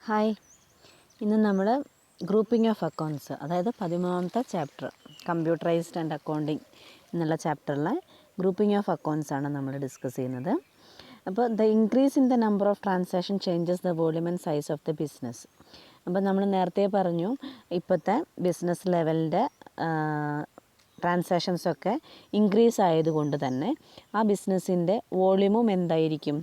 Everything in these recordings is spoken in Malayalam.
ഹായ്, ഇന്ന് നമ്മൾ ഗ്രൂപ്പിംഗ് ഓഫ് അക്കൗണ്ട്സ്, അതായത് 13ാമത്തെ ചാപ്റ്റർ കമ്പ്യൂട്ടറൈസ്ഡ് ആൻഡ് അക്കൗണ്ടിങ് എന്നുള്ള ചാപ്റ്ററിലെ ഗ്രൂപ്പിംഗ് ഓഫ് അക്കൗണ്ട്സ് ആണ് നമ്മൾ ഡിസ്കസ് ചെയ്യുന്നത്. അപ്പോൾ the increase in the number of transaction changes the volume and size of the business. അപ്പോൾ നമ്മൾ നേരത്തെ പറഞ്ഞു, ഇപ്പോഴത്തെ ബിസിനസ് ലെവലിൻ്റെ ട്രാൻസാക്ഷൻസൊക്കെ ഇൻക്രീസ് ആയതുകൊണ്ട് തന്നെ ആ ബിസിനസ്സിൻ്റെ വോളിയൂമും എന്തായിരിക്കും,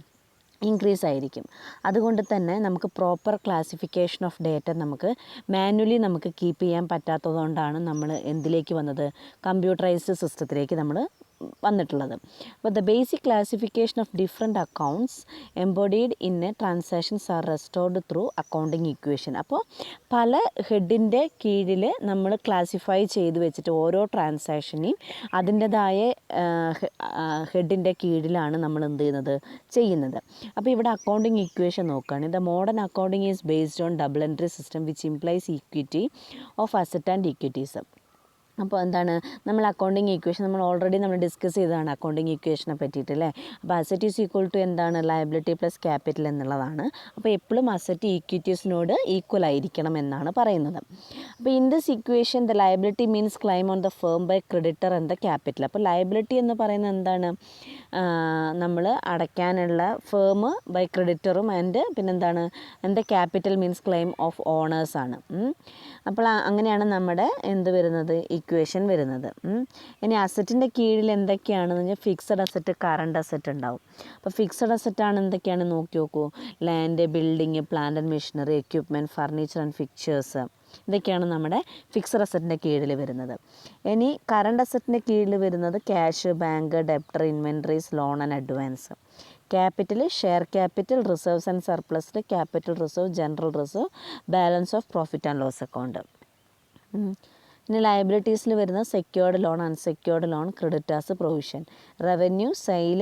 ഇൻക്രീസ് ആയിരിക്കും. അതുകൊണ്ട് തന്നെ നമുക്ക് പ്രോപ്പർ ക്ലാസിഫിക്കേഷൻ ഓഫ് ഡേറ്റ നമുക്ക് മാനുവലി നമുക്ക് കീപ്പ് ചെയ്യാൻ പറ്റാത്തതുകൊണ്ടാണ് നമ്മൾ എന്തിലേക്ക് വന്നത്, കമ്പ്യൂട്ടറൈസ്ഡ് സിസ്റ്റത്തിലേക്ക് നമ്മൾ വന്നിട്ടുള്ളത്. അപ്പോൾ the basic classification of different accounts embodied in A transactions are restored through accounting equation. അപ്പോൾ പല ഹെഡിൻ്റെ കീഴിൽ നമ്മൾ ക്ലാസിഫൈ ചെയ്ത് വെച്ചിട്ട് ഓരോ ട്രാൻസാക്ഷനെയും അതിൻ്റെതായ ഹെഡിൻ്റെ കീഴിലാണ് നമ്മൾ എന്ത് ചെയ്യുന്നത്. അപ്പോൾ ഇവിടെ അക്കൗണ്ടിങ് ഇക്വേഷൻ നോക്കുകയാണ്. The modern accounting is based on double entry system which implies equity of asset and equities. അപ്പോൾ എന്താണ് നമ്മൾ അക്കൗണ്ടിങ് ഇക്വേഷൻ നമ്മൾ ഡിസ്കസ് ചെയ്തതാണ് അക്കൗണ്ടിങ് ഇക്വേഷനെ പറ്റിയിട്ട് അല്ലേ. അപ്പോൾ അസറ്റ് ഈസ് ഈക്വൽ ടു എന്താണ്, ലയബിലിറ്റി പ്ലസ് ക്യാപിറ്റൽ എന്നുള്ളതാണ്. അപ്പോൾ എപ്പോഴും അസറ്റ് ഈക്വിറ്റീസിനോട് ഈക്വൽ ആയിരിക്കണം എന്നാണ് പറയുന്നത്. അപ്പോൾ in this equation the liability means claim on the firm by creditor and the capital. അപ്പോൾ ലയബിലിറ്റി എന്ന് പറയുന്നത് എന്താണ്, നമ്മൾ അടയ്ക്കാനുള്ള ഫേം ബൈ ക്രെഡിറ്ററും പിന്നെന്താണ് എൻ്റെ ക്യാപിറ്റൽ മീൻസ് ക്ലെയിം ഓഫ് ഓണേഴ്സാണ്. അപ്പോൾ അങ്ങനെയാണ് നമ്മുടെ എന്ത് വരുന്നത്, ഇക്വേഷൻ വരുന്നത്. ഇനി അസറ്റിൻ്റെ കീഴിൽ എന്തൊക്കെയാണെന്ന് പറഞ്ഞാൽ ഫിക്സഡ് അസറ്റ്, കറണ്ട് അസറ്റ് ഉണ്ടാവും. അപ്പോൾ ഫിക്സഡ് അസറ്റാണ് എന്തൊക്കെയാണ് നോക്കി നോക്കൂ, land, building, plant and machinery, equipment, furniture and fixtures, ഇതൊക്കെയാണ് നമ്മുടെ ഫിക്സഡ് അസറ്റിൻ്റെ കീഴിൽ വരുന്നത്. ഇനി കറണ്ട് അസറ്റിൻ്റെ കീഴിൽ വരുന്നത് cash, bank, debtor, inventories, loan and advance. Capital, share capital, reserves and surplus, capital reserve, general reserve, balance of profit and loss account. പിന്നെ ലയബിലിറ്റീസിൽ വരുന്നത് secured loan, unsecured loan, creditors, provision, revenue, sale,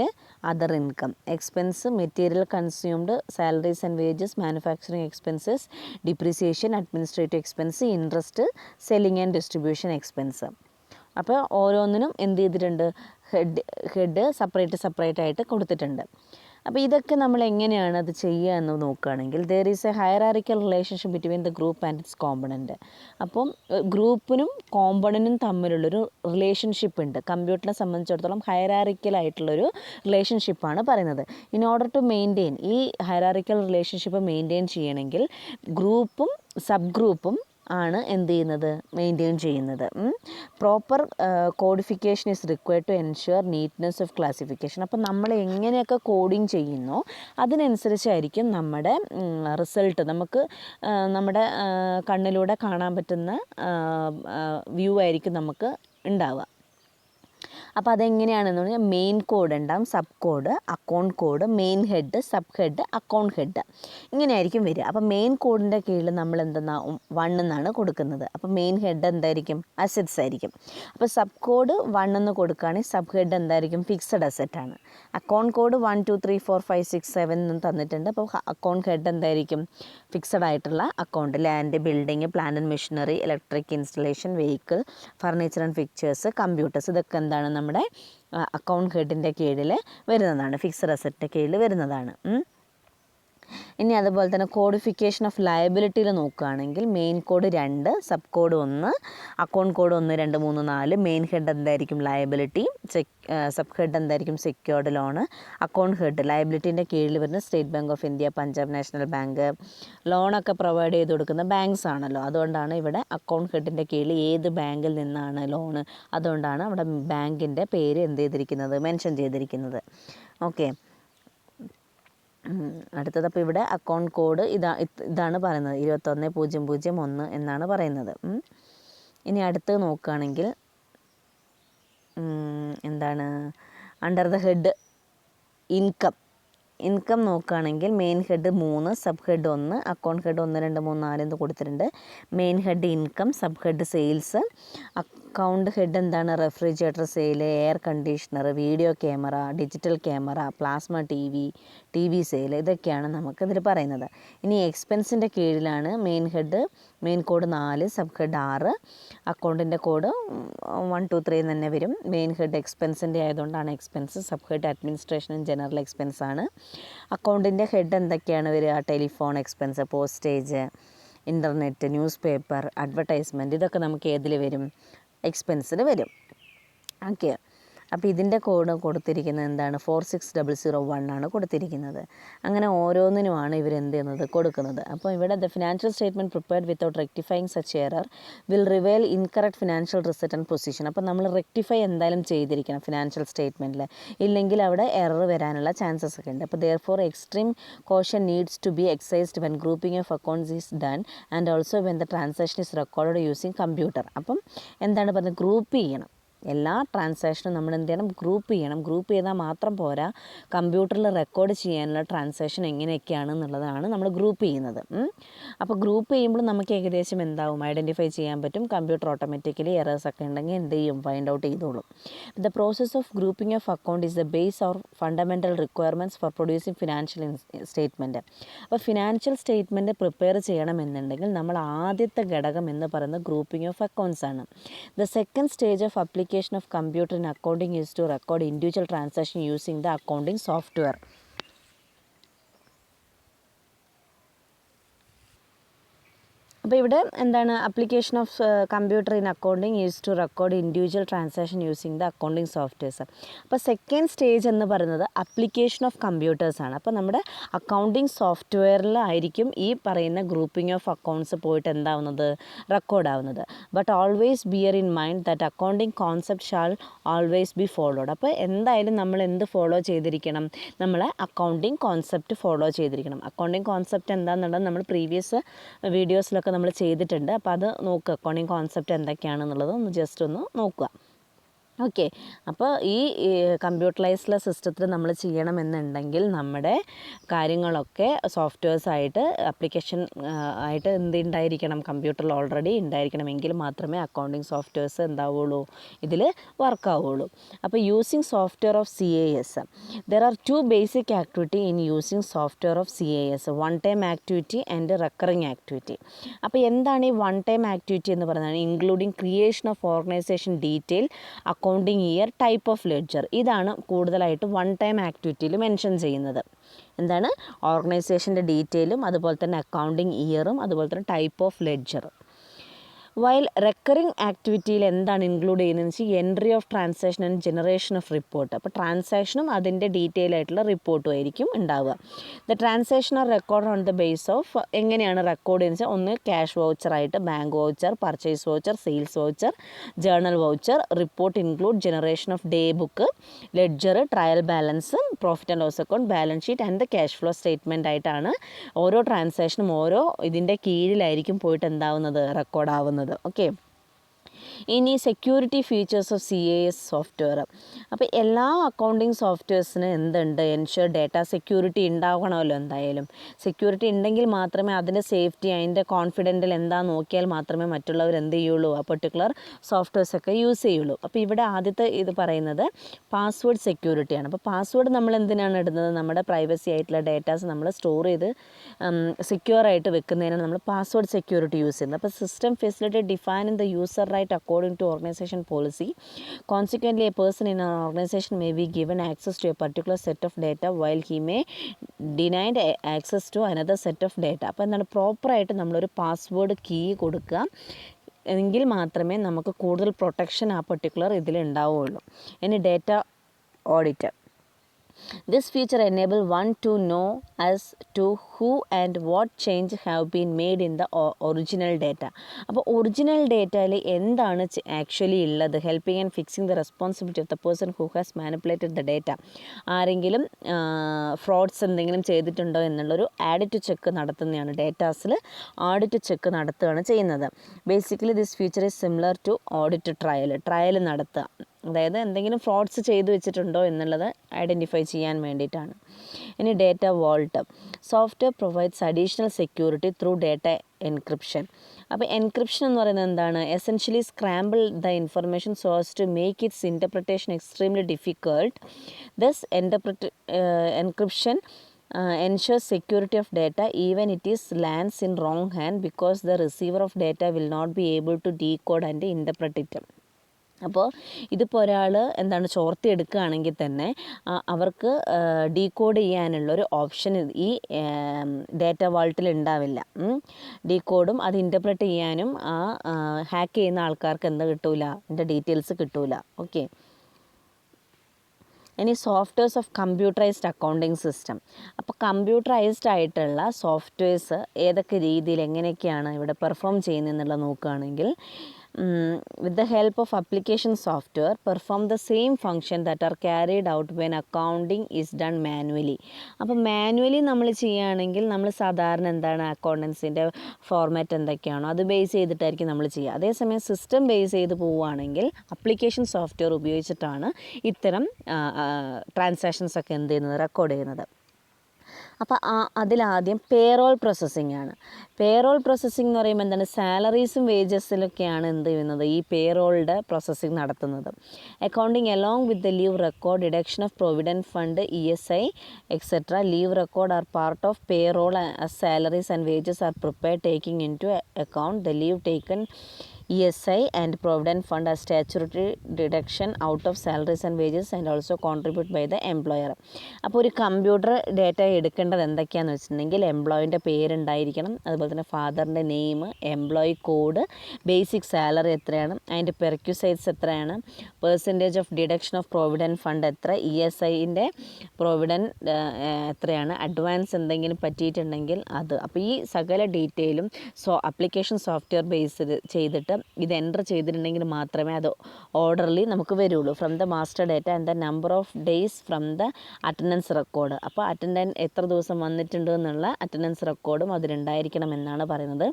other income, expense, material consumed, salaries and wages, manufacturing expenses, depreciation, administrative expense, interest, selling and distribution expense. അപ്പോൾ ഓരോന്നിനും എന്ത് ചെയ്തിട്ടുണ്ട്, ഹെഡ് സെപ്പറേറ്റ് ആയിട്ട് കൊടുത്തിട്ടുണ്ട്. അപ്പോൾ ഇതൊക്കെ നമ്മൾ എങ്ങനെയാണ് അത് ചെയ്യുക എന്ന് നോക്കുകയാണെങ്കിൽ there is A hierarchical relationship between the group and it's component. അപ്പം ഗ്രൂപ്പിനും കോമ്പണൻറ്റും തമ്മിലുള്ളൊരു റിലേഷൻഷിപ്പ് ഉണ്ട്. കമ്പ്യൂട്ടറിനെ സംബന്ധിച്ചിടത്തോളം ഹയറാർക്കിക്കലായിട്ടുള്ളൊരു റിലേഷൻഷിപ്പാണ് പറയുന്നത്. ഇൻ ഓർഡർ ടു മെയിൻറ്റെയിൻ ഈ ഹയറാർക്കിക്കൽ റിലേഷൻഷിപ്പ് മെയിൻറ്റെയിൻ ചെയ്യണമെങ്കിൽ ഗ്രൂപ്പും സബ് ഗ്രൂപ്പും ആണ് എന്ത് ചെയ്യുന്നത്, മെയിൻറ്റെയിൻ ചെയ്യുന്നത്. Proper codification is required to ensure neatness of classification. അപ്പോൾ നമ്മൾ എങ്ങനെയൊക്കെ കോഡിങ് ചെയ്യുന്നോ അതിനനുസരിച്ചായിരിക്കും നമ്മുടെ റിസൾട്ട് നമുക്ക് നമ്മുടെ കണ്ണിലൂടെ കാണാൻ പറ്റുന്ന വ്യൂ ആയിരിക്കും നമുക്ക് ഉണ്ടാവുക. അപ്പോൾ അതെങ്ങനെയാണെന്ന് പറഞ്ഞാൽ മെയിൻ കോഡ് ഉണ്ടാവും, sub code, account code, main head, sub head, account head, ഇങ്ങനെയായിരിക്കും വരിക. അപ്പോൾ മെയിൻ കോഡിൻ്റെ കീഴിൽ നമ്മൾ എന്തെന്നാ 1 എന്നാണ് കൊടുക്കുന്നത്. അപ്പോൾ മെയിൻ ഹെഡ് എന്തായിരിക്കും, അസറ്റ്സ് ആയിരിക്കും. അപ്പോൾ സബ് കോഡ് 1 എന്ന് കൊടുക്കുകയാണെങ്കിൽ സബ് ഹെഡ് എന്തായിരിക്കും, ഫിക്സഡ് അസറ്റാണ്. അക്കൗണ്ട് കോഡ് 1 2 3 4 5 6 7 എന്ന് തന്നിട്ടുണ്ട്. അപ്പോൾ അക്കൗണ്ട് ഹെഡ് എന്തായിരിക്കും, ഫിക്സഡ് ആയിട്ടുള്ള account, land, building, plant and machinery, electric installation, vehicle, furniture and fixtures, computers, ഇതൊക്കെ എന്താണ് നമ്മുടെ അക്കൗണ്ട് ഹെഡിൻ്റെ കീഴിൽ വരുന്നതാണ്, ഫിക്സഡ് അസറ്റിൻ്റെ കീഴിൽ വരുന്നതാണ്. ഇനി അതുപോലെ തന്നെ കോഡിഫിക്കേഷൻ ഓഫ് ലയബിലിറ്റിയിൽ നോക്കുകയാണെങ്കിൽ main code 2, sub code 1, account code 1 2 3 4, main head എന്തായിരിക്കും ലയബിലിറ്റി, സബ് ഹെഡ് എന്തായിരിക്കും സെക്യൂർഡ് ലോണ്, അക്കൗണ്ട് ഹെഡ് ലയബിലിറ്റീൻ്റെ കീഴിൽ വരുന്ന state bank of India, Punjab national bank, ലോണൊക്കെ പ്രൊവൈഡ് ചെയ്ത് കൊടുക്കുന്ന ബാങ്ക്സ് ആണല്ലോ. അതുകൊണ്ടാണ് ഇവിടെ അക്കൗണ്ട് ഹെഡിൻ്റെ കീഴിൽ ഏത് ബാങ്കിൽ നിന്നാണ് ലോണ്, അതുകൊണ്ടാണ് അവിടെ ബാങ്കിൻ്റെ പേര് എന്ത് ചെയ്തിരിക്കുന്നത്, മെൻഷൻ ചെയ്തിരിക്കുന്നത്. ഓക്കെ, അടുത്തത് അപ്പോൾ ഇവിടെ അക്കൗണ്ട് കോഡ് ഇതാണ് പറയുന്നത്, 21001 എന്നാണ് പറയുന്നത്. ഇനി അടുത്തത് നോക്കുകയാണെങ്കിൽ എന്താണ്, അണ്ടർ ദ ഹെഡ് ഇൻകം നോക്കുകയാണെങ്കിൽ main head 3, sub head 1, account head 1 2 3 4 എന്ന് കൊടുത്തിട്ടുണ്ട്. Main head income, sub head sales, account head എന്താണ്? Refrigerator sale, air conditioner, video camera, digital camera, plasma T V sale, ഇതൊക്കെയാണ് നമുക്കിതിൽ പറയുന്നത്. ഇനി എക്സ്പെൻസിൻ്റെ കീഴിലാണ് മെയിൻ കോഡ് 4, സബ് ഹെഡ് 6, അക്കൗണ്ടിൻ്റെ കോഡ് 1, 2, 3 തന്നെ വരും. മെയിൻ ഹെഡ് എക്സ്പെൻസിൻ്റെ ആയതുകൊണ്ടാണ് എക്സ്പെൻസ്, സബ് ഹെഡ് അഡ്മിനിസ്ട്രേഷനും ജനറൽ എക്സ്പെൻസ് ആണ്. അക്കൗണ്ടിൻ്റെ ഹെഡ് എന്തൊക്കെയാണ് വരിക? Telephone expense, postage, internet, newspaper, advertisement, ഇതൊക്കെ നമുക്ക് ഏതിൽ വരും? എക്സ്പെൻസിൽ വരും. ഓക്കെ, അപ്പോൾ ഇതിൻ്റെ കോഡ് കൊടുത്തിരിക്കുന്നത് എന്താണ്? 46001 ആണ് കൊടുത്തിരിക്കുന്നത്. അങ്ങനെ ഓരോന്നിനുമാണ് ഇവരെന്ത് ചെയ്യുന്നത്? കൊടുക്കുന്നത്. അപ്പോൾ ഇവിടെ the financial statement prepared without rectifying such error will reveal incorrect financial result and position. അപ്പോൾ നമ്മൾ റെക്ടിഫൈ എന്തായാലും ചെയ്തിരിക്കണം ഫിനാൻഷ്യൽ സ്റ്റേറ്റ്മെൻറ്റിൽ, ഇല്ലെങ്കിൽ അവിടെ എറർ വരാനുള്ള ചാൻസസ് ഒക്കെ ഉണ്ട്. അപ്പോൾ therefore extreme caution needs to be excised when grouping of accounts is done and also when the transaction is record using computer. അപ്പം എന്താണ് പറയുന്നത്? ഗ്രൂപ്പ് ചെയ്യണം. എല്ലാ ട്രാൻസാക്ഷനും നമ്മൾ എന്ത് ചെയ്യണം? ഗ്രൂപ്പ് ചെയ്യണം. ഗ്രൂപ്പ് ചെയ്താൽ മാത്രം പോരാ, കമ്പ്യൂട്ടറിൽ റെക്കോർഡ് ചെയ്യാനുള്ള ട്രാൻസാക്ഷൻ എങ്ങനെയൊക്കെയാണെന്നുള്ളതാണ് നമ്മൾ ഗ്രൂപ്പ് ചെയ്യുന്നത്. അപ്പോൾ ഗ്രൂപ്പ് ചെയ്യുമ്പോൾ നമുക്ക് ഏകദേശം എന്താവും? ഐഡൻറ്റിഫൈ ചെയ്യാൻ പറ്റും. കമ്പ്യൂട്ടർ ഓട്ടോമാറ്റിക്കലി എറേഴ്സ് ഒക്കെ ഉണ്ടെങ്കിൽ എന്ത് ചെയ്യും? ഫൈൻഡ് ഔട്ട് ചെയ്തോളും. The process of grouping of account is the base or fundamental requirements four producing financial statement. അപ്പോൾ ഫിനാൻഷ്യൽ സ്റ്റേറ്റ്മെൻറ്റ് പ്രിപ്പയർ ചെയ്യണമെന്നുണ്ടെങ്കിൽ നമ്മൾ ആദ്യത്തെ ഘടകം എന്ന് പറയുന്നത് ഗ്രൂപ്പിംഗ് ഓഫ് അക്കൗണ്ട്സ് ആണ്. The second stage of application of computer in accounting is to record individual transaction using the accounting software. അപ്പോൾ ഇവിടെ എന്താണ്? Application of computer in accounting is to record individual transaction using the accounting softwares. അപ്പോൾ സെക്കൻഡ് സ്റ്റേജ് എന്ന് പറയുന്നത് അപ്ലിക്കേഷൻ ഓഫ് കമ്പ്യൂട്ടേഴ്സാണ്. അപ്പോൾ നമ്മുടെ അക്കൗണ്ടിങ് സോഫ്റ്റ്വെയറിലായിരിക്കും ഈ പറയുന്ന ഗ്രൂപ്പിംഗ് ഓഫ് അക്കൗണ്ട്സ് പോയിട്ട് എന്താവുന്നത്? റെക്കോർഡ് ആവുന്നത്. But always bear in mind that accounting concept shall always be followed. അപ്പോൾ എന്തായാലും നമ്മൾ എന്ത് ഫോളോ ചെയ്തിരിക്കണം? നമ്മൾ അക്കൗണ്ടിങ് കോൺസെപ്റ്റ് ഫോളോ ചെയ്തിരിക്കണം. അക്കൗണ്ടിങ് കോൺസെപ്റ്റ് എന്താണെന്നുള്ളത് നമ്മൾ പ്രീവിയസ് വീഡിയോസിലൊക്കെ നമ്മൾ ചെയ്തിട്ടുണ്ട്. അപ്പോൾ അത് നോക്കുക, അക്കൗണ്ടിങ് കോൺസെപ്റ്റ് എന്തൊക്കെയാണെന്നുള്ളത് ഒന്ന് ജസ്റ്റ് ഒന്ന് നോക്കുക. ഓക്കെ, അപ്പോൾ ഈ കമ്പ്യൂട്ടറൈസ്ഡ് സിസ്റ്റത്തിൽ നമ്മൾ ചെയ്യണമെന്നുണ്ടെങ്കിൽ നമ്മുടെ കാര്യങ്ങളൊക്കെ സോഫ്റ്റ്വെയർസായിട്ട് ആപ്ലിക്കേഷൻ ആയിട്ട് എന്തുണ്ടായിരിക്കണം? കമ്പ്യൂട്ടറിൽ ഓൾറെഡി ഉണ്ടായിരിക്കണമെങ്കിൽ മാത്രമേ അക്കൗണ്ടിങ് സോഫ്റ്റ്വെയർസ് എന്താവുള്ളൂ? ഇതിൽ വർക്കാവുള്ളൂ. അപ്പോൾ using software of CAS, there are 2 basic activity in using software of CAS, one time activity and recurring activity. അപ്പോൾ എന്താണ് ഈ വൺ ടൈം ആക്ടിവിറ്റി എന്ന് പറയുന്നത്? Including creation of organisation detail, accounting year, type of ledger. ഇതാണ് കൂടുതലായിട്ട് വൺ ടൈം ആക്ടിവിറ്റിയിൽ മെൻഷൻ ചെയ്യുന്നത്. എന്താണ്? ഓർഗനൈസേഷൻ്റെ ഡീറ്റെയിലും അതുപോലെ തന്നെ അക്കൗണ്ടിങ് ഇയറും അതുപോലെ തന്നെ type of ledger. While recurring ആക്ടിവിറ്റിയിൽ എന്താണ് ഇൻക്ലൂഡ് ചെയ്യുന്നതെന്ന് വെച്ചാൽ entry of transaction and generation of report. അപ്പോൾ ട്രാൻസാക്ഷനും അതിൻ്റെ ഡീറ്റെയിൽ ആയിട്ടുള്ള റിപ്പോർട്ടും ആയിരിക്കും ഉണ്ടാവുക. The transaction are record on the base of എങ്ങനെയാണ് റെക്കോർഡ് ചെയ്യുന്നത് വെച്ചാൽ ഒന്ന് ക്യാഷ് വൗച്ചറായിട്ട്, bank voucher, purchase voucher, sales voucher, journal voucher. Report include generation of day book, ledger, trial balance, profit and loss account, balance sheet and the cash flow statement ആയിട്ടാണ് ഓരോ ട്രാൻസാക്ഷനും ഓരോ ഇതിൻ്റെ കീഴിലായിരിക്കും പോയിട്ട് എന്താവുന്നത്? റെക്കോർഡ് ആവുന്നത്. ഓക്കെ, ഇനി security features of CAS software. അപ്പോൾ എല്ലാ അക്കൗണ്ടിങ് സോഫ്റ്റ്വെയർസിന് എന്തുണ്ട്? എൻഷുർ ഡേറ്റ സെക്യൂരിറ്റി ഉണ്ടാവണമല്ലോ. എന്തായാലും സെക്യൂരിറ്റി ഉണ്ടെങ്കിൽ മാത്രമേ അതിൻ്റെ സേഫ്റ്റി, അതിൻ്റെ കോൺഫിഡൻറ്റിൽ എന്താ നോക്കിയാൽ മാത്രമേ മറ്റുള്ളവർ എന്ത് ചെയ്യുള്ളൂ? ആ പെർട്ടിക്കുലർ സോഫ്റ്റ്വെയർസൊക്കെ യൂസ് ചെയ്യുള്ളൂ. അപ്പോൾ ഇവിടെ ആദ്യത്തെ ഇത് പറയുന്നത് പാസ്വേഡ് സെക്യൂരിറ്റിയാണ്. അപ്പോൾ പാസ്വേഡ് നമ്മൾ എന്തിനാണ് ഇടുന്നത്? നമ്മുടെ പ്രൈവസി ആയിട്ടുള്ള ഡേറ്റാസ് നമ്മൾ സ്റ്റോർ ചെയ്ത് സെക്യൂർ ആയിട്ട് വെക്കുന്നതിനാണ് നമ്മൾ പാസ്വേഡ് സെക്യൂരിറ്റി യൂസ് ചെയ്യുന്നത്. അപ്പോൾ system facility define in the user right according to organization policy. Consequently, a person in an organization may be given access to a particular set of data while he may denied access to another set of data. അപ്പോൾ എന്താണ്? പ്രോപ്പറായിട്ട് നമ്മളൊരു പാസ്വേഡ് കീ കൊടുക്കുക എങ്കിൽ മാത്രമേ നമുക്ക് കൂടുതൽ പ്രൊട്ടക്ഷൻ ആ പെർട്ടിക്കുലർ ഇതിൽ ഉണ്ടാവുകയുള്ളൂ. ഇനി data audit. This feature enable one to know as to who and what change have been made in the original data. അപ്പോൾ ഒറിജിനൽ ഡേറ്റയിൽ എന്താണ് ആക്ച്വലി ഉള്ളത്? Helping and fixing the responsibility of the person who has manipulated the data. ആരെങ്കിലും ഫ്രോഡ്സ് എന്തെങ്കിലും ചെയ്തിട്ടുണ്ടോ എന്നുള്ളൊരു ആഡിറ്റ് ചെക്ക് നടത്തുന്നതാണ്. ഡേറ്റാസിൽ ഓഡിറ്റ് ചെക്ക് നടത്തുകയാണ് ചെയ്യുന്നത്. Basically this feature is similar to audit trail നടത്തുക. അതായത് എന്തെങ്കിലും ഫ്രോഡ്സ് ചെയ്തു വെച്ചിട്ടുണ്ടോ എന്നുള്ളത് ഐഡൻറ്റിഫൈ ചെയ്യാൻ വേണ്ടിയിട്ടാണ്. ഇനി data vault. Software provides additional security through data encryption. അപ്പോൾ എൻക്രിപ്ഷൻ എന്ന് പറയുന്നത് എന്താണ്? Essentially scramble the information so as to make its interpretation extremely difficult. Thus encryption ensures security of data even it is lands in wrong hand because the receiver of data will not be able to decode and interpret it. അപ്പോൾ ഇതിപ്പോൾ ഒരാൾ എന്താണ് ചോർത്തി എടുക്കുകയാണെങ്കിൽ തന്നെ അവർക്ക് ഡീകോഡ് ചെയ്യാനുള്ളൊരു ഓപ്ഷൻ ഈ ഡേറ്റ വാൾട്ടിൽ ഉണ്ടാവില്ല. ഡീകോഡും അത് ഇൻ്റർപ്രറ്റ് ചെയ്യാനും ഹാക്ക് ചെയ്യുന്ന ആൾക്കാർക്ക് എന്താ കിട്ടൂല, അതിൻ്റെ ഡീറ്റെയിൽസ് കിട്ടൂല. ഓക്കെ. ഇനി softwares of computerised accounting system. അപ്പോൾ കമ്പ്യൂട്ടറൈസ്ഡ് ആയിട്ടുള്ള സോഫ്റ്റ്വെയർസ് ഏതൊക്കെ രീതിയിൽ എങ്ങനെയൊക്കെയാണ് ഇവിടെ പെർഫോം ചെയ്യുന്നതെന്നുള്ളത് നോക്കുകയാണെങ്കിൽ, with the help of application software perform the same function that are carried out when accounting is done manually. അപ്പോൾ മാനുവലി നമ്മൾ ചെയ്യുകയാണെങ്കിൽ നമ്മൾ സാധാരണ എന്താണ് അക്കൗണ്ടൻസിൻ്റെ ഫോർമാറ്റ് എന്തൊക്കെയാണോ അത് ബേസ് ചെയ്തിട്ടായിരിക്കും നമ്മൾ ചെയ്യുക. അതേസമയം സിസ്റ്റം ബേസ് ചെയ്ത് പോവുകയാണെങ്കിൽ അപ്ലിക്കേഷൻ സോഫ്റ്റ്വെയർ ഉപയോഗിച്ചിട്ടാണ് ഇത്തരം ട്രാൻസാക്ഷൻസ് ഒക്കെ എന്ത് ചെയ്യുന്നത്, റെക്കോർഡ് ചെയ്യുന്നത്. അപ്പോൾ അതിലാദ്യം പേറോൾ പ്രോസസ്സിംഗ് ആണ്. പേറോൾ പ്രോസസ്സിംഗ് എന്ന് പറയുമ്പോൾ എന്താണ്? സാലറീസും വേജസിലൊക്കെയാണ് എന്ത് ചെയ്യുന്നത്, ഈ പേറോളുടെ പ്രോസസ്സിംഗ് നടത്തുന്നത്. Accounting along with the leave record, deduction of provident fund, ESI etcetera. Leave record are part of payroll as salaries and wages are prepared taking into account the leave taken, ESI and provident fund as statutory deduction out of salaries and wages and also contribute by the employer. അപ്പോൾ ഒരു കമ്പ്യൂട്ടർ ഡേറ്റ എടുക്കേണ്ടത് എന്തൊക്കെയാണെന്ന് വെച്ചിട്ടുണ്ടെങ്കിൽ എംപ്ലോയിൻ്റെ പേരുണ്ടായിരിക്കണം, അതുപോലെ തന്നെ ഫാദറിൻ്റെ name, employee code, basic salary എത്രയാണ്, അതിൻ്റെ പെർക്യൂസൈറ്റ്സ് എത്രയാണ്, percentage of deduction of provident fund എത്ര, ESIൻ്റെ പ്രൊവിഡൻറ്റ് എത്രയാണ്, അഡ്വാൻസ് എന്തെങ്കിലും പറ്റിയിട്ടുണ്ടെങ്കിൽ അത്. അപ്പോൾ ഈ സകല ഡീറ്റെയിലും അപ്ലിക്കേഷൻ സോഫ്റ്റ്വെയർ ബേസ്ഡ് ചെയ്തിട്ട് ഇത് എൻ്റർ ചെയ്തിട്ടുണ്ടെങ്കിൽ മാത്രമേ അത് ഓർഡർലി നമുക്ക് വരുള്ളൂ. From the master data and the number of days from the attendance record. അപ്പോൾ അറ്റൻഡൻസ് എത്ര ദിവസം വന്നിട്ടുണ്ട് എന്നുള്ള അറ്റൻഡൻസ് റെക്കോർഡും അതിലുണ്ടായിരിക്കണം എന്നാണ് പറയുന്നത്.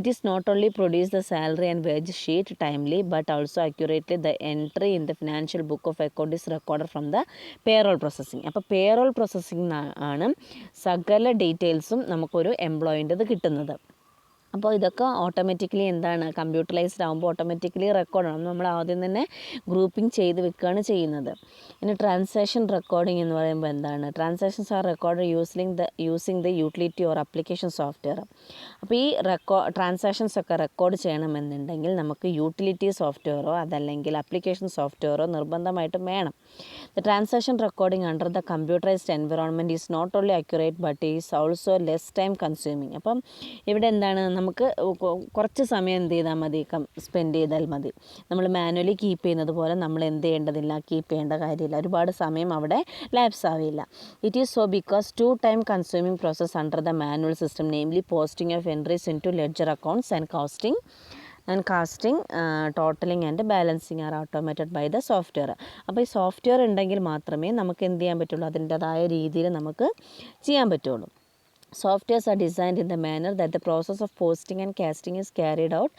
It is not only produce the salary and wage sheet timely but also accurately the entry in the financial book of account is record from the payroll processing. അപ്പോൾ പേറോൾ പ്രോസസ്സിംഗ് ആണ് സകല ഡീറ്റെയിൽസും നമുക്കൊരു എംപ്ലോയിൻ്റെത് കിട്ടുന്നത്. അപ്പോൾ ഇതൊക്കെ ഓട്ടോമാറ്റിക്കലി എന്താണ്, കമ്പ്യൂട്ടറൈസ്ഡ് ആകുമ്പോൾ ഓട്ടോമാറ്റിക്കലി റെക്കോർഡാണ്. നമ്മൾ ആദ്യം തന്നെ ഗ്രൂപ്പിംഗ് ചെയ്ത് വെക്കുകയാണ് ചെയ്യുന്നത്. ഇനി ട്രാൻസാക്ഷൻ റെക്കോർഡിംഗ് എന്ന് പറയുമ്പോൾ എന്താണ്? Transactions are record using the utility or application software. അപ്പോൾ ഈ ട്രാൻസാക്ഷൻസ് ഒക്കെ റെക്കോർഡ് ചെയ്യണമെന്നുണ്ടെങ്കിൽ നമുക്ക് യൂട്ടിലിറ്റി സോഫ്റ്റ്വെയറോ അതല്ലെങ്കിൽ അപ്ലിക്കേഷൻ സോഫ്റ്റ്വെയറോ നിർബന്ധമായിട്ടും വേണം. The transaction recording under the computerised environment is not only accurate but is also less time consuming. അപ്പം ഇവിടെ എന്താണ്, നമുക്ക് കുറച്ച് സമയം എന്ത് ചെയ്താൽ മതി, സ്പെൻഡ് ചെയ്താൽ മതി. നമ്മൾ മാനുവലി കീപ്പ് ചെയ്യുന്നത് പോലെ നമ്മൾ എന്ത് ചെയ്യേണ്ടതില്ല, കീപ്പ് ചെയ്യേണ്ട കാര്യമില്ല. ഒരുപാട് സമയം അവിടെ ലാപ്സ് ആവില്ല. It is so because too time consuming process under the manual system, namely posting of entries into ledger accounts and casting totalling and balancing are automated by the software. അപ്പോൾ ഈ സോഫ്റ്റ്വെയർ ഉണ്ടെങ്കിൽ മാത്രമേ നമുക്ക് എന്ത് ചെയ്യാൻ പറ്റുള്ളൂ, അതിൻ്റെതായ രീതിയിൽ നമുക്ക് ചെയ്യാൻ പറ്റുള്ളൂ. Softwares are designed in the manner that the process of posting and casting is carried out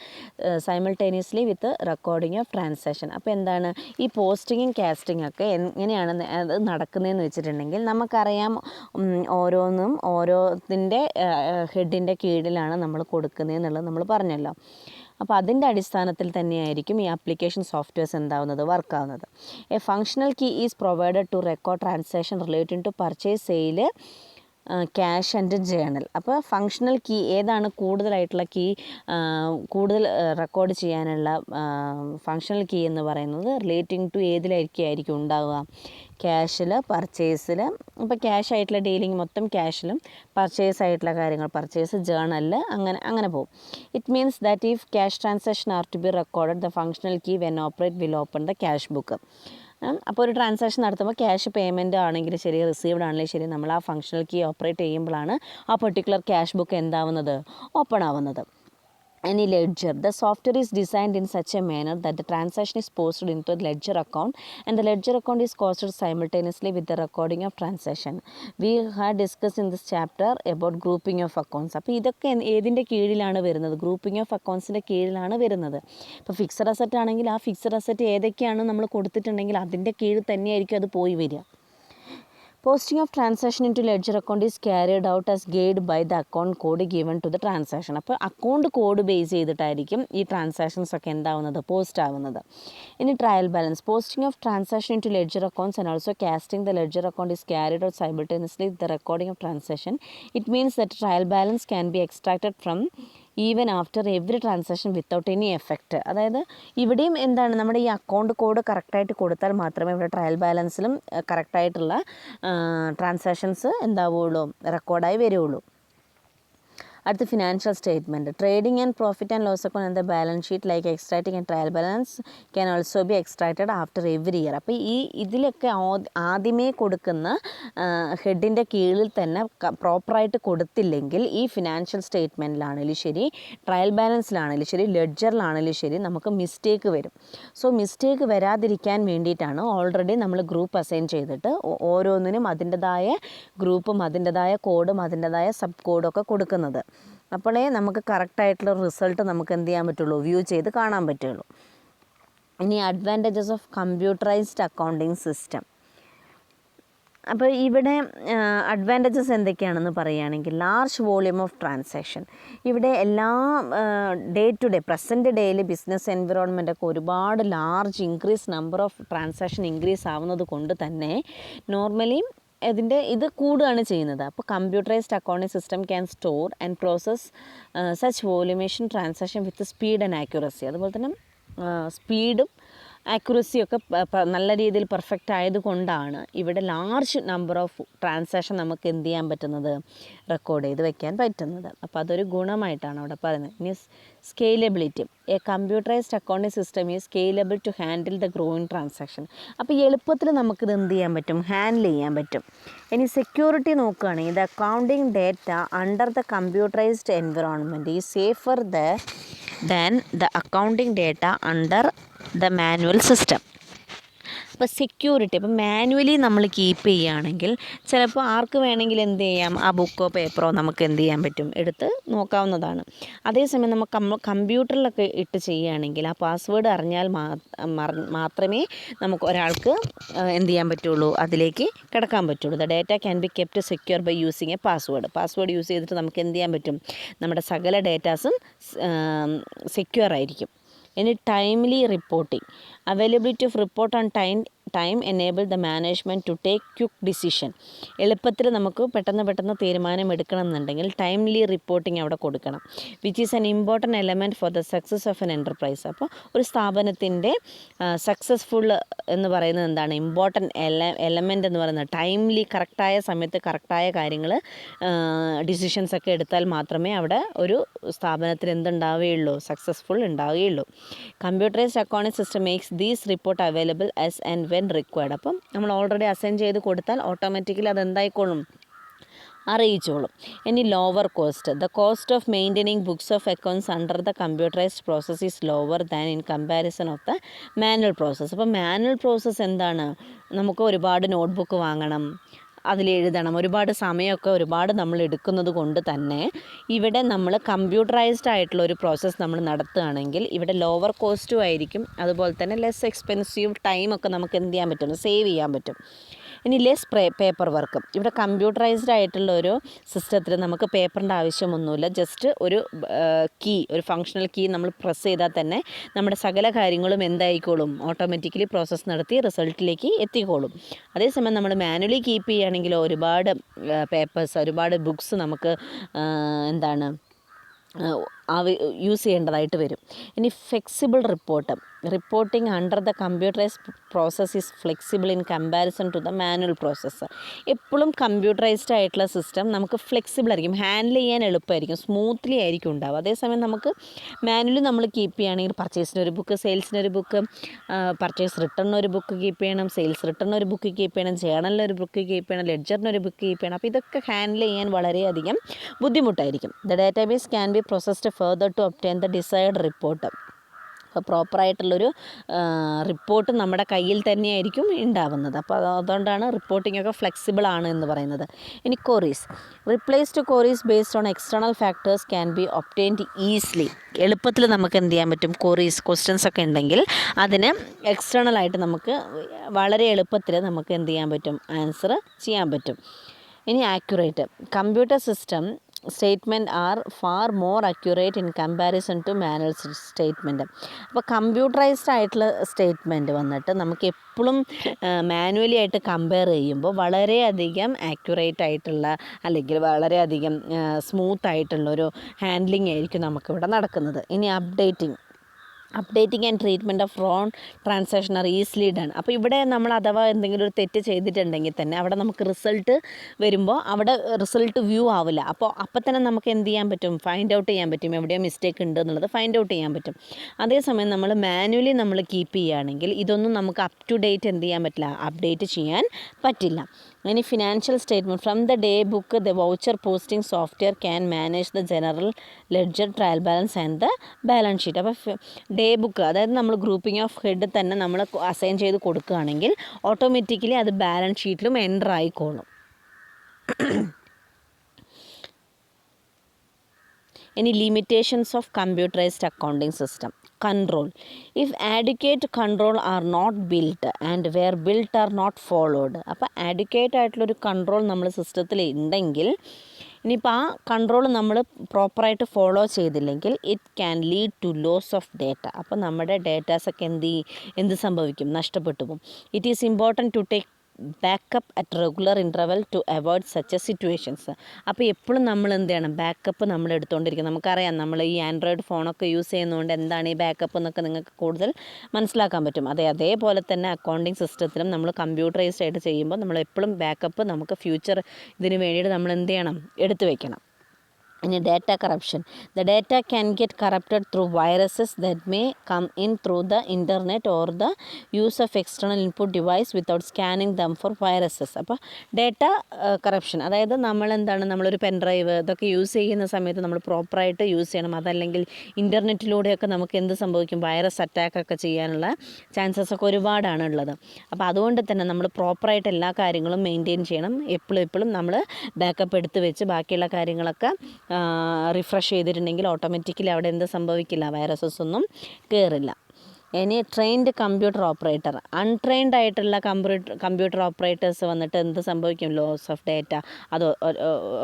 simultaneously with the recording of transaction. അപ്പോൾ എന്താണ് ഈ പോസ്റ്റിങ്ങും കാസ്റ്റിംഗ് ഒക്കെ എങ്ങനെയാണ് അത് നടക്കുന്നതെന്ന് വെച്ചിട്ടുണ്ടെങ്കിൽ നമുക്കറിയാം, ഓരോന്നും ഓരോത്തിൻ്റെ ഹെഡിൻ്റെ കീഴിലാണ് നമ്മൾ കൊടുക്കുന്നതെന്നുള്ളത് നമ്മൾ പറഞ്ഞല്ലോ. അപ്പോൾ അതിൻ്റെ അടിസ്ഥാനത്തിൽ തന്നെയായിരിക്കും ഈ ആപ്ലിക്കേഷൻ സോഫ്റ്റ്വെയർസ് എന്താവുന്നത്, വർക്കാവുന്നത്. A functional key is provided to record transaction relating to purchase, sale, cash and journal. അപ്പോൾ ഫങ്ഷണൽ കീ ഏതാണ് കൂടുതലായിട്ടുള്ള കീ, കൂടുതൽ റെക്കോർഡ് ചെയ്യാനുള്ള ഫങ്ഷണൽ കീ എന്ന് പറയുന്നത് റിലേറ്റിംഗ് ടു ഏതിലായിരിക്കും ഉണ്ടാവുക, ക്യാഷിൽ, പർച്ചേസിൽ. ഇപ്പോൾ ക്യാഷ് ആയിട്ടുള്ള ഡീലിംഗ് മൊത്തം ക്യാഷിലും, പർച്ചേസ് ആയിട്ടുള്ള കാര്യങ്ങൾ പർച്ചേസ്, ജേണലിൽ, അങ്ങനെ പോകും. It means that if cash transaction are to be recorded the functional key when operate will open the cash book. അപ്പോൾ ഒരു ട്രാൻസാക്ഷൻ നടത്തുമ്പോൾ ക്യാഷ് പേയ്മെൻറ്റ് ആണെങ്കിലും ശരി, റിസീവ്ഡ് ആണെങ്കിലും ശരി, നമ്മൾ ആ ഫങ്ഷണൽ കീ ഓപ്പറേറ്റ് ചെയ്യുമ്പോഴാണ് ആ പെർട്ടിക്കുലർ ക്യാഷ് ബുക്ക് എന്താവുന്നത്, ഓപ്പൺ ആവുന്നത്. any ledger. The software is designed in such a manner that the transaction is posted into the ledger account and the ledger account is closed simultaneously with the recording of transaction. We had discussed in this chapter about grouping of accounts. അപ്പോൾ ഇതൊക്കെ ഏതിൻ്റെ കീഴിലാണ് വരുന്നത്? ഗ്രൂപ്പിംഗ് ഓഫ് അക്കൗണ്ട്സിൻ്റെ കീഴിലാണ് വരുന്നത്. ഇപ്പോൾ ഫിക്സഡ് അസറ്റ് ആണെങ്കിൽ ആ ഫിക്സഡ് അസറ്റ് ഏതൊക്കെയാണ് നമ്മൾ കൊടുത്തിട്ടുണ്ടെങ്കിൽ അതിൻ്റെ കീഴിൽ തന്നെയായിരിക്കും അത് പോയി വരിക. Posting of transaction into ledger account is carried out as guide by the account code given to the transaction. അപ്പോൾ അക്കൗണ്ട് കോഡ് ബേസ് ചെയ്തിട്ടായിരിക്കും ഈ ട്രാൻസാക്ഷൻസ് ഒക്കെ എന്താവുന്നത്, പോസ്റ്റ് ആവുന്നത്. ഇനി trial balance. Posting of transaction into ledger accounts and also casting the ledger account is carried out simultaneously with the recording of transaction. It means that trial balance can be extracted from even after every transaction without any effect. അതായത് ഇവിടെയും എന്താണ്, നമ്മുടെ ഈ അക്കൗണ്ട് കോഡ് കറക്റ്റായിട്ട് കൊടുത്താൽ മാത്രമേ ഇവിടെ ട്രയൽ ബാലൻസിലും കറക്റ്റായിട്ടുള്ള ട്രാൻസാക്ഷൻസ് എന്താവുള്ളൂ, റെക്കോർഡായി വരുള്ളൂ. അടുത്ത financial statement. Trading and profit and loss account and the balance sheet like extracting and trial balance can also be extracted after every year. അപ്പോൾ ഇതിലൊക്കെ ആദ്യമേ കൊടുക്കുന്ന ഹെഡിൻ്റെ കീഴിൽ തന്നെ പ്രോപ്പറായിട്ട് കൊടുത്തില്ലെങ്കിൽ ഈ ഫിനാൻഷ്യൽ സ്റ്റേറ്റ്മെൻറ്റിലാണെങ്കിലും ശരി, ട്രയൽ ബാലൻസിലാണെങ്കിലും ശരി, ലെഡ്ജറിലാണെങ്കിലും ശരി, നമുക്ക് മിസ്റ്റേക്ക് വരും. സോ മിസ്റ്റേക്ക് വരാതിരിക്കാൻ വേണ്ടിയിട്ടാണ് ഓൾറെഡി നമ്മൾ ഗ്രൂപ്പ് അസൈൻ ചെയ്തിട്ട് ഓരോന്നിനും അതിൻ്റെതായ ഗ്രൂപ്പും അതിൻ്റെതായ കോഡും അതിൻ്റെതായ സബ് കോഡും ഒക്കെ കൊടുക്കുന്നത്. അപ്പോഴേ നമുക്ക് കറക്റ്റായിട്ടുള്ള റിസൾട്ട് നമുക്ക് എന്ത് ചെയ്യാൻ പറ്റുള്ളൂ, വ്യൂ ചെയ്ത് കാണാൻ പറ്റുള്ളൂ. ഇനി advantages of computerised accounting system. അപ്പോൾ ഇവിടെ അഡ്വാൻറ്റേജസ് എന്തൊക്കെയാണെന്ന് പറയുകയാണെങ്കിൽ, ലാർജ് വോളിയം ഓഫ് ട്രാൻസാക്ഷൻ. ഇവിടെ എല്ലാ ഡേ ടു ഡേ പ്രസൻറ്റ് ഡേയിൽ ബിസിനസ് എൻവിറോൺമെൻറ്റൊക്കെ ഒരുപാട് large number of transaction increase ആവുന്നത് കൊണ്ട് തന്നെ നോർമലി ഇത് കൂടുകയാണ് ചെയ്യുന്നത്. അപ്പോൾ computerised accounting system can store and process such volume of transaction with speed and accuracy. അതുപോലെ തന്നെ സ്പീഡും ആക്യുറസിയൊക്കെ നല്ല രീതിയിൽ പെർഫെക്റ്റ് ആയതുകൊണ്ടാണ് ഇവിടെ ലാർജ് നമ്പർ ഓഫ് ട്രാൻസാക്ഷൻ നമുക്ക് എന്ത് ചെയ്യാൻ പറ്റുന്നത്, റെക്കോർഡ് ചെയ്ത് വെക്കാൻ പറ്റുന്നത്. അപ്പോൾ അതൊരു ഗുണമായിട്ടാണ് അവിടെ പറയുന്നത്. ഇനി scalability. A computerised accounting system is scalable to handle the growing transaction. അപ്പോൾ എളുപ്പത്തിൽ നമുക്കിത് എന്ത് ചെയ്യാൻ പറ്റും, ഹാൻഡിൽ ചെയ്യാൻ പറ്റും. ഇനി സെക്യൂരിറ്റി നോക്കുകയാണെങ്കിൽ, the accounting data under the computerised environment is safer than the accounting data under the manual system. അപ്പോൾ സെക്യൂരിറ്റി, അപ്പോൾ മാനുവലി നമ്മൾ കീപ്പ് ചെയ്യുകയാണെങ്കിൽ ചിലപ്പോൾ ആർക്ക് വേണമെങ്കിൽ എന്ത് ചെയ്യാം, ആ ബുക്കോ പേപ്പറോ നമുക്ക് എന്ത് ചെയ്യാൻ പറ്റും, എടുത്ത് നോക്കാവുന്നതാണ്. അതേസമയം നമുക്ക് കമ്പ്യൂട്ടറിലൊക്കെ ഇട്ട് ചെയ്യുകയാണെങ്കിൽ ആ പാസ്വേഡ് അറിഞ്ഞാൽ മാത്രമേ നമുക്ക് ഒരാൾക്ക് എന്ത് ചെയ്യാൻ പറ്റുള്ളൂ, അതിലേക്ക് കിടക്കാൻ പറ്റുള്ളൂ. The data can be kept secure by using a password use ചെയ്തിട്ട് നമുക്ക് എന്ത് ചെയ്യാൻ പറ്റും, നമ്മുടെ സകല ഡേറ്റാസും സെക്യൂർ ആയിരിക്കും. ഇനി timely reporting. Availability of report on time enable the management to take quick decision. എളുപ്പത്തിൽ നമുക്ക് പെട്ടെന്ന് തീരുമാനം എടുക്കണം എന്നുണ്ടെങ്കിൽ ടൈംലി റിപ്പോർട്ടിംഗ് അവിടെ കൊടുക്കണം. Which is an important element for the success of N enterprise. അപ്പോൾ ഒരു സ്ഥാപനത്തിൻ്റെ സക്സസ്ഫുൾ എന്ന് പറയുന്നത് എന്താണ്, ഇമ്പോർട്ടൻറ്റ് എലമെൻ്റ് എന്ന് പറയുന്നത് ടൈംലി കറക്റ്റായ സമയത്ത് കറക്റ്റായ കാര്യങ്ങൾ ഡിസിഷൻസൊക്കെ എടുത്താൽ മാത്രമേ അവിടെ ഒരു സ്ഥാപനത്തിന് എന്തുണ്ടാവുകയുള്ളൂ, സക്സസ്ഫുൾ ഉണ്ടാവുകയുള്ളൂ. Computerised accounting system makes these report available as and when required. അപ്പം നമ്മൾ ഓൾറെഡി അസൈൻ ചെയ്ത് കൊടുത്താൽ ഓട്ടോമാറ്റിക്കലി അത് എന്തായിക്കോളും, അറിയിച്ചോളും. ഇനി lower cost. The cost of maintaining books of accounts under the computerised process is lower than in comparison of the manual process. അപ്പോൾ മാനുവൽ പ്രോസസ്സ് എന്താണ്, നമുക്ക് ഒരുപാട് നോട്ട്ബുക്ക് വാങ്ങണം, അതിലെഴുതണം, ഒരുപാട് നമ്മൾ എടുക്കുന്നത് കൊണ്ട് തന്നെ ഇവിടെ നമ്മൾ കമ്പ്യൂട്ടറൈസ്ഡ് ആയിട്ടുള്ള ഒരു പ്രോസസ്സ് നമ്മൾ നടത്തുകയാണെങ്കിൽ ഇവിടെ ലോവർ കോസ്റ്റും ആയിരിക്കും, അതുപോലെ തന്നെ ലെസ് എക്സ്പെൻസീവ് ടൈമൊക്കെ നമുക്ക് എന്ത് ചെയ്യാൻ പറ്റും, സേവ് ചെയ്യാൻ പറ്റും. ഇനി ലെസ് പേപ്പർ വർക്ക്. ഇവിടെ കമ്പ്യൂട്ടറൈസ്ഡ് ആയിട്ടുള്ള ഒരു സിസ്റ്റത്തിൽ നമുക്ക് പേപ്പറിൻ്റെ ആവശ്യമൊന്നുമില്ല. ജസ്റ്റ് ഒരു ഫങ്ഷണൽ കീ നമ്മൾ പ്രസ് ചെയ്താൽ തന്നെ നമ്മുടെ സകല കാര്യങ്ങളും എന്തായിക്കോളും, ഓട്ടോമാറ്റിക്കലി പ്രോസസ്സ് നടത്തി റിസൾട്ടിലേക്ക് എത്തിക്കോളും. അതേസമയം നമ്മൾ മാനുവലി കീപ്പ് ചെയ്യുകയാണെങ്കിൽ ഒരുപാട് പേപ്പേഴ്സ്, ഒരുപാട് ബുക്സ് നമുക്ക് യൂസ് ചെയ്യേണ്ടതായിട്ട് വരും. ഇനി flexible reporting under the computerised process is flexible in comparison to the manual process. എപ്പോഴും കമ്പ്യൂട്ടറൈസ്ഡ് ആയിട്ടുള്ള സിസ്റ്റം നമുക്ക് ഫ്ലെക്സിബിൾ ആയിരിക്കും, ഹാൻഡിൽ ചെയ്യാൻ എളുപ്പമായിരിക്കും, സ്മൂത്ത്ലി ആയിരിക്കും ഉണ്ടാവുക. അതേസമയം നമുക്ക് മാനുവലി നമ്മൾ കീപ്പ് ചെയ്യുകയാണെങ്കിൽ പർച്ചേസിനൊരു ബുക്ക്, സെയിൽസിനൊരു ബുക്ക്, പർച്ചേസ് റിട്ടേണിനൊരു ബുക്ക് കീപ്പ് ചെയ്യണം, സെയിൽസ് റിട്ടേണിനൊരു ബുക്ക് കീപ്പ് ചെയ്യണം, ജേണലിനൊരു ബുക്ക് കീപ്പ് ചെയ്യണം, ലെഡ്ജറിനൊരു ബുക്ക് കീപ്പ് ചെയ്യണം. അപ്പോൾ ഇതൊക്കെ ഹാൻഡിൽ ചെയ്യാൻ വളരെയധികം ബുദ്ധിമുട്ടായിരിക്കും. The database can be processed further to obtain the desired report. അപ്പോൾ പ്രോപ്പറായിട്ടുള്ളൊരു റിപ്പോർട്ട് നമ്മുടെ കയ്യിൽ തന്നെയായിരിക്കും ഉണ്ടാവുന്നത്. അപ്പോൾ അതുകൊണ്ടാണ് റിപ്പോർട്ടിംഗ് ഒക്കെ ഫ്ലെക്സിബിൾ ആണ് എന്ന് പറയുന്നത്. ഇനി queries. Replaced queries based on external factors can be obtained easily. എളുപ്പത്തിൽ നമുക്ക് എന്ത് ചെയ്യാൻ പറ്റും? ക്വസ്റ്റ്യൻസ് ഒക്കെ ഉണ്ടെങ്കിൽ അതിന് എക്സ്റ്റേണലായിട്ട് നമുക്ക് വളരെ എളുപ്പത്തിൽ നമുക്ക് എന്ത് ചെയ്യാൻ പറ്റും? ആൻസർ ചെയ്യാൻ പറ്റും. ഇനി accurate. Computer system statement are far more accurate in comparison to manual statement. അപ്പോൾ കമ്പ്യൂട്ടറൈസ്ഡ് ആയിട്ടുള്ള സ്റ്റേറ്റ്മെൻറ്റ് വന്നിട്ട് നമുക്ക് എപ്പോഴും മാനുവലി ആയിട്ട് കമ്പയർ ചെയ്യുമ്പോൾ വളരെയധികം ആക്യുറേറ്റ് ആയിട്ടുള്ള അല്ലെങ്കിൽ വളരെയധികം സ്മൂത്ത് ആയിട്ടുള്ളൊരു ഹാൻഡ്ലിംഗ് ആയിരിക്കും നമുക്കിവിടെ നടക്കുന്നത്. ഇനി updating and treatment of wrong transaction are easily done. അപ്പോൾ ഇവിടെ നമ്മൾ അഥവാ എന്തെങ്കിലും ഒരു തെറ്റ് ചെയ്തിട്ടുണ്ടെങ്കിൽ തന്നെ അവിടെ നമുക്ക് റിസൾട്ട് വരുമ്പോൾ അവിടെ റിസൾട്ട് വ്യൂ ആവില്ല. അപ്പോൾ തന്നെ നമുക്ക് എന്ത് ചെയ്യാൻ പറ്റും? ഫൈൻഡ് ഔട്ട് ചെയ്യാൻ പറ്റും എവിടെയോ മിസ്റ്റേക്ക് ഉണ്ട് എന്നുള്ളത് ഫൈൻഡ് ഔട്ട് ചെയ്യാൻ പറ്റും. അതേസമയം നമ്മൾ മാനുവലി നമ്മൾ കീപ്പ് ചെയ്യുകയാണെങ്കിൽ ഇതൊന്നും നമുക്ക് അപ് ടു ഡേറ്റ് എന്ത് ചെയ്യാൻ പറ്റില്ല? അപ്ഡേറ്റ് ചെയ്യാൻ പറ്റില്ല. ഇനി financial statement. From the day book the voucher posting software can manage the general ledger, trial balance and the balance sheet. അപ്പോൾ ഡേ ബുക്ക്, അതായത് നമ്മൾ ഗ്രൂപ്പിംഗ് ഓഫ് ഹെഡ് തന്നെ നമ്മൾ അസൈൻ ചെയ്ത് കൊടുക്കുകയാണെങ്കിൽ ഓട്ടോമാറ്റിക്കലി അത് ബാലൻസ് ഷീറ്റിലും എൻ്റർ ആയിക്കോളും. ഇനി limitations of computerised accounting system. Control. If adequate control are not built and where built are not followed. അപ്പോൾ ആഡ്യൂക്കേറ്റ് ആയിട്ടുള്ളൊരു കൺട്രോൾ നമ്മൾ സിസ്റ്റത്തിൽ ഉണ്ടെങ്കിൽ ഇനിയിപ്പോൾ ആ കൺട്രോൾ നമ്മൾ പ്രോപ്പറായിട്ട് ഫോളോ ചെയ്തില്ലെങ്കിൽ it can lead to loss of data. അപ്പോൾ നമ്മുടെ ഡേറ്റാസൊക്കെ എന്ത് സംഭവിക്കും? നഷ്ടപ്പെട്ടു പോകും. It is important to take backup at regular interval to avoid such situations. അപ്പോൾ എപ്പോഴും നമ്മൾ എന്ത് ചെയ്യണം? ബാക്കപ്പ് നമ്മൾ എടുത്തുകൊണ്ടിരിക്കും. നമുക്കറിയാം നമ്മൾ ഈ ആൻഡ്രോയിഡ് ഫോണൊക്കെ യൂസ് ചെയ്യുന്നതുകൊണ്ട് എന്താണ് ഈ ബാക്കപ്പ് എന്നൊക്കെ നിങ്ങൾക്ക് കൂടുതൽ മനസ്സിലാക്കാൻ പറ്റും. അതേപോലെ തന്നെ അക്കൗണ്ടിങ് സിസ്റ്റത്തിലും നമ്മൾ കമ്പ്യൂട്ടറൈസ്ഡ് ആയിട്ട് ചെയ്യുമ്പോൾ നമ്മൾ എപ്പോഴും ബാക്കപ്പ് നമുക്ക് ഫ്യൂച്ചർ ഇതിന് വേണ്ടിയിട്ട് നമ്മൾ എന്ത് ചെയ്യണം? എടുത്തു വയ്ക്കണം. ഇനി data corruption. The data can get corrupted through viruses that may come in through the internet or the use of external input device without scanning them for viruses. അപ്പോൾ ഡാറ്റ കറപ്ഷൻ, അതായത് നമ്മളൊരു പെൻഡ്രൈവ് ഇതൊക്കെ യൂസ് ചെയ്യുന്ന സമയത്ത് നമ്മൾ പ്രോപ്പറായിട്ട് യൂസ് ചെയ്യണം. അതല്ലെങ്കിൽ ഇൻ്റർനെറ്റിലൂടെയൊക്കെ നമുക്ക് എന്ത് സംഭവിക്കും? വൈറസ് അറ്റാക്കൊക്കെ ചെയ്യാനുള്ള ചാൻസസ് ഒക്കെ ഒരുപാടാണ് ഉള്ളത്. അപ്പോൾ അതുകൊണ്ട് തന്നെ നമ്മൾ പ്രോപ്പറായിട്ട് എല്ലാ കാര്യങ്ങളും മെയിൻറ്റെയിൻ ചെയ്യണം. എപ്പോഴും നമ്മൾ ബാക്കപ്പ് എടുത്ത് വെച്ച് ബാക്കിയുള്ള കാര്യങ്ങളൊക്കെ റിഫ്രഷ് ചെയ്തിട്ടുണ്ടെങ്കിൽ ഓട്ടോമാറ്റിക്കലി അവിടെ എന്ത് സംഭവിക്കില്ല? വൈറസസ് ഒന്നും കയറില്ല. ഇനി ട്രെയിൻഡ് കമ്പ്യൂട്ടർ ഓപ്പറേറ്റർ. അൺട്രെയിൻഡ് ആയിട്ടുള്ള കമ്പ്യൂട്ടർ ഓപ്പറേറ്റേഴ്സ് വന്നിട്ട് എന്ത് സംഭവിക്കും? Loss of data. അത്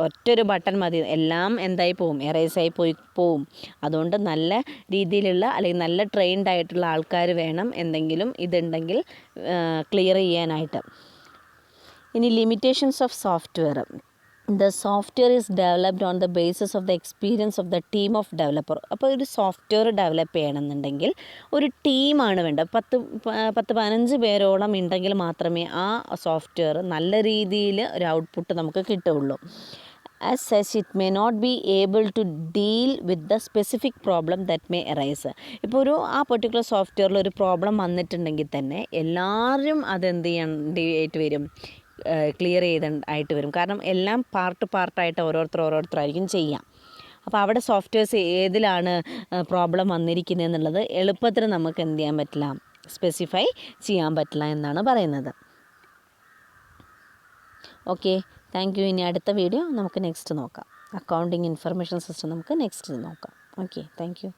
ഒറ്റൊരു ബട്ടൺ മതി, എല്ലാം എന്തായി പോവും? എറേസായി പോവും. അതുകൊണ്ട് നല്ല രീതിയിലുള്ള അല്ലെങ്കിൽ നല്ല ട്രെയിൻഡ് ആയിട്ടുള്ള ആൾക്കാർ വേണം എന്തെങ്കിലും ഇതുണ്ടെങ്കിൽ ക്ലിയർ ചെയ്യാനായിട്ട്. ഇനി limitations of software. The software is developed on the basis of the experience of the team of developer. അപ്പോൾ ഒരു സോഫ്റ്റ്വെയർ ഡെവലപ്പ് ചെയ്യണമെന്നുണ്ടെങ്കിൽ ഒരു ടീമാണ് വേണ്ടത്. 10-15 പേരോളം ഉണ്ടെങ്കിൽ മാത്രമേ ആ സോഫ്റ്റ്വെയർ നല്ല രീതിയിൽ ഒരു ഔട്ട്പുട്ട് നമുക്ക് കിട്ടുകയുള്ളൂ. As such, it may not be able to deal with the specific problem that may arise. ഇപ്പോൾ ആ പെർട്ടിക്കുലർ സോഫ്റ്റ്വെയറിൽ ഒരു പ്രോബ്ലം വന്നിട്ടുണ്ടെങ്കിൽ തന്നെ എല്ലാവരും അതെന്ത് ചെയ്യേണ്ടി വരും? ക്ലിയർ ആയിട്ട് വരും. കാരണം എല്ലാം പാർട്ടായിട്ട് ഓരോരുത്തരായിരിക്കും ചെയ്യാം. അപ്പോൾ അവിടെ സോഫ്റ്റ്വെയർസ് ഏതിലാണ് പ്രോബ്ലം വന്നിരിക്കുന്നത് എന്നുള്ളത് എളുപ്പത്തിൽ നമുക്ക് എന്ത് ചെയ്യാൻ പറ്റില്ല? സ്പെസിഫൈ ചെയ്യാൻ പറ്റില്ല എന്നാണ് പറയുന്നത്. Okay, thank you. ഇനി അടുത്ത വീഡിയോ നമുക്ക് നെക്സ്റ്റ് നോക്കാം. അക്കൗണ്ടിങ് ഇൻഫർമേഷൻ സിസ്റ്റം നമുക്ക് നെക്സ്റ്റ് നോക്കാം. Okay, thank you.